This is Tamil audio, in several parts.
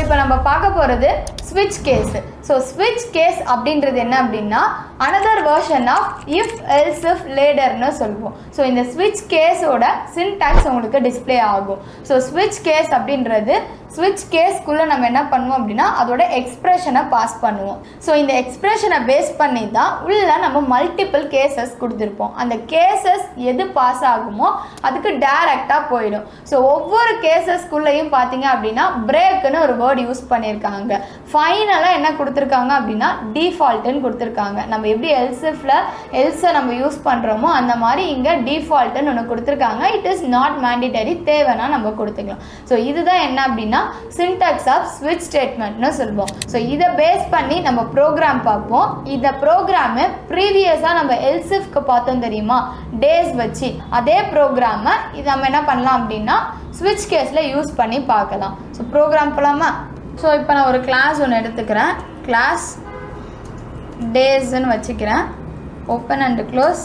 இப்போ நம்ம பார்க்க போகிறது switch case. So switch case அப்படின்றது என்ன அப்படின்னா another version of if else if laterன்னு சொல்லுவோம். ஸோ இந்த switch caseோட syntax உங்களுக்கு டிஸ்பிளே ஆகும். ஸோ switch case அப்படின்றது switch caseக்குள்ளே நம்ம என்ன பண்ணுவோம் அப்படின்னா அதோட எக்ஸ்பிரஷனை பாஸ் பண்ணுவோம். ஸோ இந்த எக்ஸ்பிரஷனை பேஸ் பண்ணி தான் உள்ள நம்ம மல்டிபிள் கேசஸ் கொடுத்துருப்போம். அந்த கேசஸ் எது பாஸ் ஆகுமோ அதுக்கு டைரக்டாக போயிடும். ஸோ ஒவ்வொரு கேசஸ்க்குள்ளேயும் பார்த்தீங்க அப்படின்னா பிரேக்குன்னு ஒரு வேர்டு யூஸ் பண்ணியிருக்காங்க. ஃபைனலாக என்ன கொடுத்துருக்காங்க அப்படின்னா டிஃபால்ட்டுன்னு கொடுத்துருக்காங்க. நம்ம எப்படி எல்ஸை நம்ம யூஸ் பண்ணுறோமோ அந்த மாதிரி இங்கே டிஃபால்ட்டுன்னு ஒன்று கொடுத்துருக்காங்க. இட் இஸ் நாட் மேண்டிட்டரி, தேவைன்னா நம்ம கொடுத்துக்கலாம். ஸோ இதுதான் என்ன அப்படின்னா சின்டாக்ஸ் ஆஃப் ஸ்விட்ச் ஸ்டேட்மெண்ட்னு சொல்லுவோம். ஸோ இதை பேஸ் பண்ணி நம்ம ப்ரோக்ராம் பார்ப்போம். இந்த ப்ரோக்ராமு ப்ரீவியஸாக நம்ம எல்சிஃப்க்கு பார்த்தோம் தெரியுமா, டேஸ் வச்சு அதே ப்ரோக்ராமை இது நம்ம என்ன பண்ணலாம் அப்படின்னா ஸ்விட்ச் கேஸில் யூஸ் பண்ணி பார்க்கலாம். ஸோ ப்ரோக்ராம் போகலாமா? ஸோ இப்போ நான் ஒரு கிளாஸ் ஒன்று எடுத்துக்கிறேன். கிளாஸ் டேஸ்ன்னு வச்சுக்கிறேன். Open and close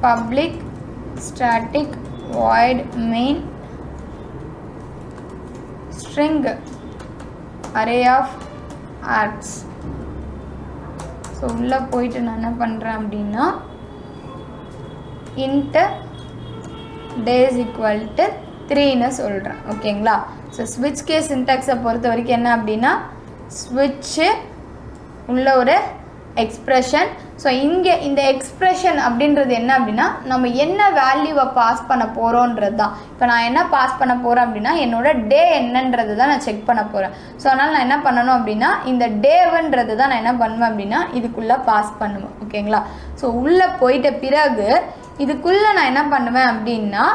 public static void main string array of args. So உள்ளே போயிட்டு நான் என்ன பண்ணுறேன் அப்படின்னா int days equal to 3ன்னு சொல்கிறேன். ஓகேங்களா? ஸோ ஸ்விட்ச் கேஸ் சின்டாக்ஸை பொறுத்த வரைக்கும் என்ன அப்படின்னா ஸ்விட்சு உள்ள ஒரு எக்ஸ்ப்ரெஷன். ஸோ இங்கே இந்த எக்ஸ்ப்ரெஷன் அப்படின்றது என்ன அப்படின்னா நம்ம என்ன வேல்யூவை பாஸ் பண்ண போகிறோன்றது தான். இப்போ நான் என்ன பாஸ் பண்ண போகிறேன் அப்படின்னா என்னோடய டே என்னன்றது தான் நான் செக் பண்ண போகிறேன். ஸோ அதனால் நான் என்ன பண்ணணும் அப்படின்னா இந்த டேவுன்றது தான் நான் என்ன பண்ணுவேன் அப்படின்னா இதுக்குள்ளே பாஸ் பண்ணுவேன். ஓகேங்களா? ஸோ உள்ளே போயிட்ட பிறகு இதுக்குள்ளே நான் என்ன பண்ணுவேன் அப்படின்னா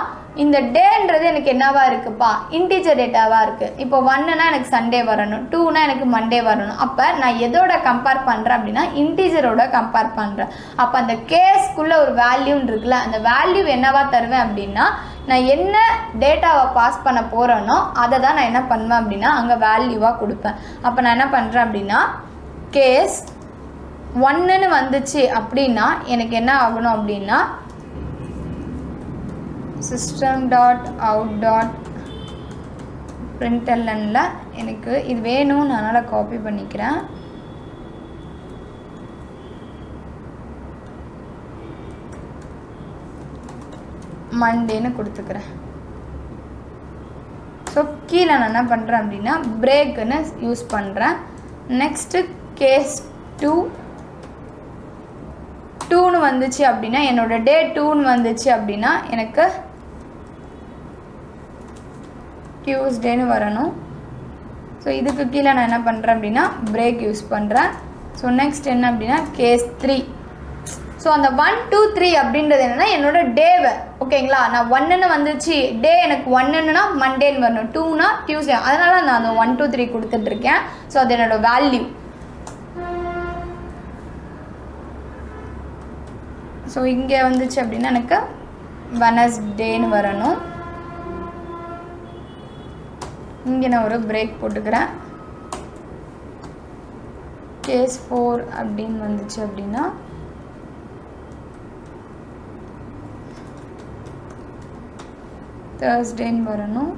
இந்த டேன்றது எனக்கு என்னவா இருக்குப்பா, இன்டீஜர் டேட்டாவாக இருக்குது. இப்போ 1னா எனக்கு சண்டே வரணும், 2னா எனக்கு மண்டே வரணும். அப்போ நான் எதோட கம்பேர் பண்ணுறேன் அப்படின்னா இன்டீஜரோட கம்பேர் பண்ணுறேன். அப்போ அந்த கேஸ்க்குள்ளே ஒரு வேல்யூன்னு இருக்குல்ல, அந்த வேல்யூ என்னவா தருவேன் அப்படின்னா நான் என்ன டேட்டாவை பாஸ் பண்ண போகிறேனோ அதை தான் நான் என்ன பண்ணுவேன் அப்படின்னா அங்கே வேல்யூவாக கொடுப்பேன். அப்போ நான் என்ன பண்ணுறேன் அப்படின்னா கேஸ் 1ன்னு வந்துச்சு அப்படின்னா எனக்கு என்ன ஆகணும் அப்படின்னா system.out.printlnல எனக்கு இது வேணும், அதனால் காப்பி பண்ணிக்கிறேன். மண்டேன்னு கொடுத்துக்கிறேன். ஸோ கீழே நான் என்ன பண்ணுறேன் அப்படின்னா பிரேக்குன்னு யூஸ் பண்ணுறேன். நெக்ஸ்ட்டு கேஸ் 2ன்னு வந்துச்சு அப்படின்னா என்னோடய டே 2ன்னு வந்துச்சு அப்படின்னா எனக்கு டியூஸ்டேன்னு வரணும். ஸோ இதுக்கு கீழே நான் என்ன பண்ணுறேன் அப்படின்னா பிரேக் யூஸ் பண்ணுறேன். ஸோ நெக்ஸ்ட் என்ன அப்படின்னா கேஸ் 3. ஸோ அந்த 1 2 3 அப்படின்றது என்னென்னா என்னோட டேவை. ஓகேங்களா? நான் 1ன்னு வந்துச்சு டே எனக்கு 1ன்னுனா மண்டேன்னு வரணும், 2னா டியூஸ்டே. அதனால் நான் அந்த 1 2 3 கொடுத்துட்ருக்கேன். ஸோ அது என்னோடய வேல்யூ. ஸோ இங்கே வந்துச்சு அப்படின்னா எனக்கு வெனஸ்டேன்னு வரணும். இங்கே நான் ஒரு பிரேக் போட்டுக்கிறேன். கேஸ் 4 அப்படின்னு வந்துச்சு அப்படின்னா தேர்ஸ்டேன்னு வரணும்.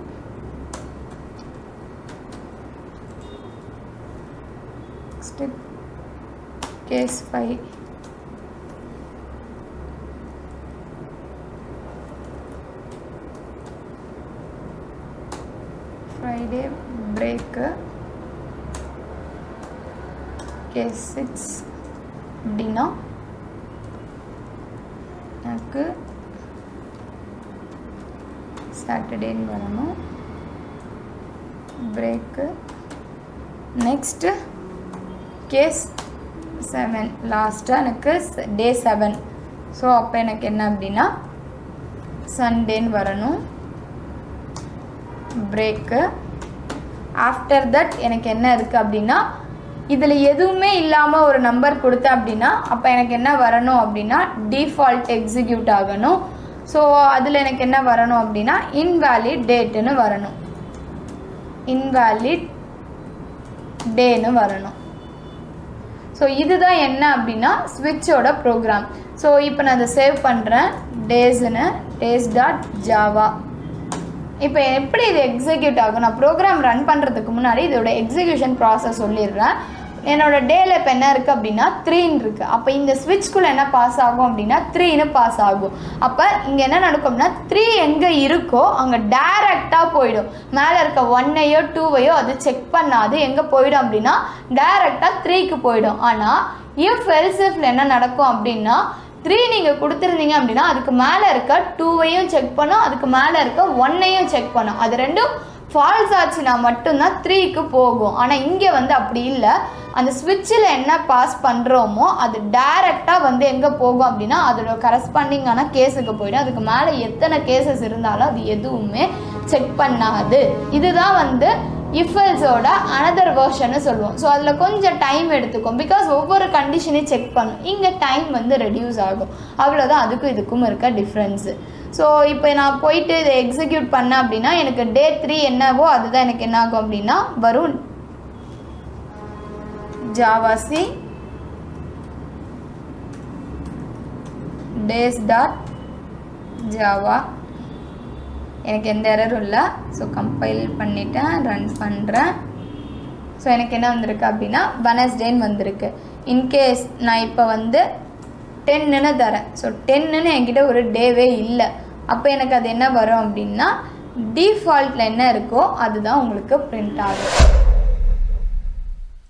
Next case 5 Friday break. Case 6 அப்படின்னா எனக்கு சாட்டர்டேன்னு வரணும் பிரேக்கு. நெக்ஸ்ட்டு கேஸ் 7 லாஸ்ட்டாக எனக்கு டே 7. ஸோ அப்போ எனக்கு என்ன அப்படின்னா சண்டேன்னு வரணும் பிரேக்கு. ஆஃப்டர் தட் எனக்கு என்ன இருக்குது அப்படின்னா இதில் எதுவுமே இல்லாமல் ஒரு நம்பர் கொடுத்தேன் அப்படின்னா அப்போ எனக்கு என்ன வரணும் அப்படின்னா டிஃபால்ட் எக்ஸிக்யூட் ஆகணும். ஸோ அதில் எனக்கு என்ன வரணும் அப்படின்னா இன்வேலிட் டேட்டுன்னு வரணும், இன்வேலிட் டேன்னு வரணும். ஸோ இதுதான் என்ன அப்படின்னா ஸ்விட்சோட ப்ரோக்ராம். ஸோ இப்போ நான் அதை சேவ் பண்ணுறேன் டேஸ்ன்னு, days.java. இப்போ எப்படி இது எக்ஸிக்யூட் ஆகும், நான் ப்ரோக்ராம் ரன் பண்ணுறதுக்கு முன்னாடி இதோட எக்ஸிக்யூஷன் ப்ராசஸ் சொல்லிடுறேன். என்னோடய டேல இப்போ என்ன இருக்குது அப்படின்னா 3 இருக்குது. அப்போ இந்த ஸ்விட்ச்குள்ளே என்ன பாஸ் ஆகும் அப்படின்னா 3ன்னு பாஸ் ஆகும். அப்போ இங்கே என்ன நடக்கும் அப்படின்னா 3 எங்கே இருக்கோ அங்கே டேரெக்டாக போயிடும். மேலே இருக்க 1ஐயோ 2ஐயோ அது செக் பண்ணாது, எங்கே போயிடும் அப்படின்னா டேரெக்டாக 3க்கு போயிடும். ஆனால் இஃப் எல்ஸ் இஃப்ல என்ன நடக்கும் அப்படின்னா 3 நீங்கள் கொடுத்துருந்தீங்க அப்படின்னா அதுக்கு மேலே இருக்க 2ஐயும் செக் பண்ணும், அதுக்கு மேலே இருக்க 1ஐயும் செக் பண்ணும். அது ரெண்டும் ஃபால்ஸ் ஆச்சுன்னா மட்டும்தான் 3க்கு போகும். ஆனால் இங்கே வந்து அப்படி இல்லை. அந்த ஸ்விட்சில் என்ன பாஸ் பண்ணுறோமோ அது டைரெக்டாக வந்து எங்கே போகும் அப்படின்னா அதோட கரஸ்பாண்டிங்கான கேஸுக்கு போயிடும். அதுக்கு மேலே எத்தனை கேசஸ் இருந்தாலும் அது எதுவுமே செக் பண்ணாது. இதுதான் வந்து இஃபெல்ஸோட அனதர் வேர்ஷன்னு சொல்லுவோம். ஸோ அதில் கொஞ்சம் டைம் எடுத்துக்கும், பிகாஸ் ஒவ்வொரு கண்டிஷனையும் செக் பண்ணும். இங்கே டைம் வந்து ரெடியூஸ் ஆகும். அவ்வளோதான் அதுக்கும் இதுக்கும் இருக்க டிஃப்ரென்ஸு. ஸோ இப்போ நான் போயிட்டு இதை எக்ஸிக்யூட் பண்ணேன் அப்படின்னா எனக்கு டே 3 என்னவோ அதுதான் எனக்கு என்ன ஆகும் அப்படின்னா வரும். ஜாவாசி டேஸ் டாட் ஜாவா, எனக்கு எந்த எரரும் இல்லை. ஸோ கம்பைல் பண்ணிட்டேன், ரன் பண்ணுறேன். ஸோ எனக்கு என்ன வந்திருக்கு அப்படின்னா வெனஸ்டேன்னு வந்திருக்கு. இன்கேஸ் நான் இப்போ வந்து 10ன்னு தரேன். ஸோ 10ன்னு என்கிட்ட ஒரு டேவே இல்லை. அப்போ எனக்கு அது என்ன வரும் அப்படின்னா டிஃபால்ட்டில் என்ன இருக்கோ அதுதான் உங்களுக்கு பிரிண்ட் ஆகும்.